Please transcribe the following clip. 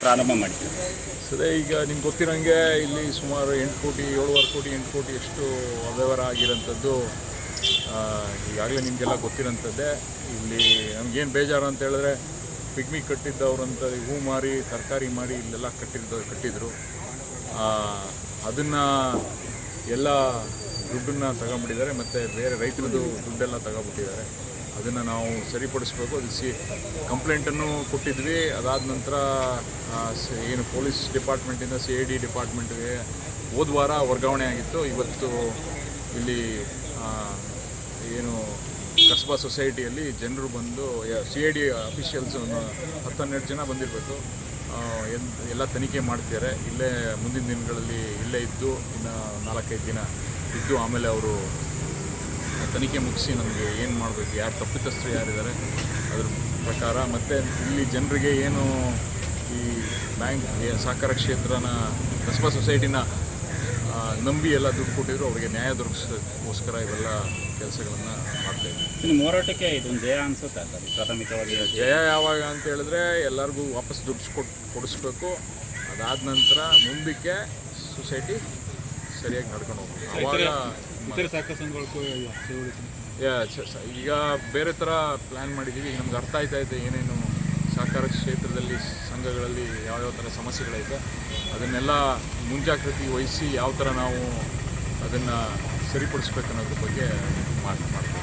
ಪ್ರಾರಂಭ ಮಾಡಿದ್ದೀವಿ? ಸದೇ ಈಗ ನಿಮ್ಗೆ ಗೊತ್ತಿರೋಂಗೆ ಇಲ್ಲಿ ಸುಮಾರು 8 ಕೋಟಿ 7.5 ಕೋಟಿ 8 ಕೋಟಿ ಎಷ್ಟು ಅವ್ಯವಹಾರ ಆಗಿರೋಂಥದ್ದು ಈಗಾಗಲೇ ನಿಮಗೆಲ್ಲ ಗೊತ್ತಿರೋಂಥದ್ದೇ. ಇಲ್ಲಿ ನಮಗೇನು ಬೇಜಾರು ಅಂತ ಹೇಳಿದ್ರೆ ಪಿಗ್ಮಿ ಕಟ್ಟಿದ್ದವ್ರು ಅಂತ ಹೂ ಮಾರಿ ತರಕಾರಿ ಮಾರಿ ಇಲ್ಲೆಲ್ಲ ಕಟ್ಟಿದ್ರು. ಅದನ್ನು ಎಲ್ಲ ದುಡ್ಡನ್ನು ತಗೊಂಬಿಟ್ಟಿದ್ದಾರೆ ಮತ್ತು ಬೇರೆ ರೈತರದ್ದು ದುಡ್ಡೆಲ್ಲ ತಗೊಬಿಟ್ಟಿದ್ದಾರೆ. ಅದನ್ನು ನಾವು ಸರಿಪಡಿಸ್ಬೇಕು. ಅದು ಕಂಪ್ಲೇಂಟನ್ನು ಕೊಟ್ಟಿದ್ವಿ. ಅದಾದ ನಂತರ ಏನು ಪೊಲೀಸ್ ಡಿಪಾರ್ಟ್ಮೆಂಟಿಂದ CID ಡಿಪಾರ್ಟ್ಮೆಂಟ್ಗೆ ಹೋದ ವಾರ ವರ್ಗಾವಣೆ ಆಗಿತ್ತು. ಇವತ್ತು ಇಲ್ಲಿ ಏನು ಕಸ್ಬಾ ಸೊಸೈಟಿಯಲ್ಲಿ ಜನರು ಬಂದು CID ಅಫಿಷಿಯಲ್ಸ್ 10-12 ಜನ ಬಂದಿರಬೇಕು. ಎಲ್ಲ ತನಿಖೆ ಮಾಡ್ತಿದ್ದಾರೆ. ಇಲ್ಲೇ ಮುಂದಿನ ದಿನಗಳಲ್ಲಿ ಇಲ್ಲೇ ಇದ್ದು ಇನ್ನು 4-5 ದಿನ ಇದ್ದು ಆಮೇಲೆ ಅವರು ತನಿಖೆ ಮುಗಿಸಿ ನಮಗೆ ಏನು ಮಾಡಬೇಕು, ಯಾರು ತಪ್ಪಿತಸ್ಥರು ಯಾರಿದ್ದಾರೆ ಅದ್ರ ಪ್ರಕಾರ, ಮತ್ತು ಇಲ್ಲಿ ಜನರಿಗೆ ಏನು ಈ ಬ್ಯಾಂಕ್ ಸಹಕಾರ ಕ್ಷೇತ್ರನ ಕಸ್ಬಾ ಸೊಸೈಟಿನ ನಂಬಿ ಎಲ್ಲ ದುಡ್ಡು ಕೊಟ್ಟಿದ್ರು ಅವರಿಗೆ ನ್ಯಾಯ ದೊರಕಿಸೋಕ್ಕೋಸ್ಕರ ಇವೆಲ್ಲ ಕೆಲಸಗಳನ್ನು ಮಾಡ್ತಾಯಿದ್ವಿ. ನಿಮ್ಮ ಹೋರಾಟಕ್ಕೆ ಇದೊಂದು ಜಯ ಅನಿಸುತ್ತೆ ಸರ್? ಪ್ರಾಥಮಿಕವಾಗಿ ಜಯ ಯಾವಾಗ ಅಂತ ಹೇಳಿದ್ರೆ ಎಲ್ಲರಿಗೂ ವಾಪಸ್ ದುಡ್ಡು ಕೊಡಿಸ್ಬೇಕು. ಅದಾದ ನಂತರ ಮುಂದಕ್ಕೆ ಸೊಸೈಟಿ ಸರಿಯಾಗಿ ನಡ್ಕೊಂಡು ಹೋಗ್ಬೇಕು. ಆವಾಗ ಈಗ ಬೇರೆ ಥರ ಪ್ಲ್ಯಾನ್ ಮಾಡಿದ್ದೀವಿ. ಈಗ ನಮ್ಗೆ ಅರ್ಥ ಆಯ್ತಾಯಿದೆ ಏನೇನು ಸಹಕಾರ ಕ್ಷೇತ್ರದಲ್ಲಿ ಸಂಘಗಳಲ್ಲಿ ಯಾವ್ಯಾವ ಥರ ಸಮಸ್ಯೆಗಳೈತೆ ಅದನ್ನೆಲ್ಲ ಮುಂಜಾಗ್ರತೆ ವಹಿಸಿ ಯಾವ ಥರ ನಾವು ಅದನ್ನು ಸರಿಪಡಿಸ್ಬೇಕು ಅನ್ನೋದ್ರ ಬಗ್ಗೆ ಮಾಡ್ತೀವಿ.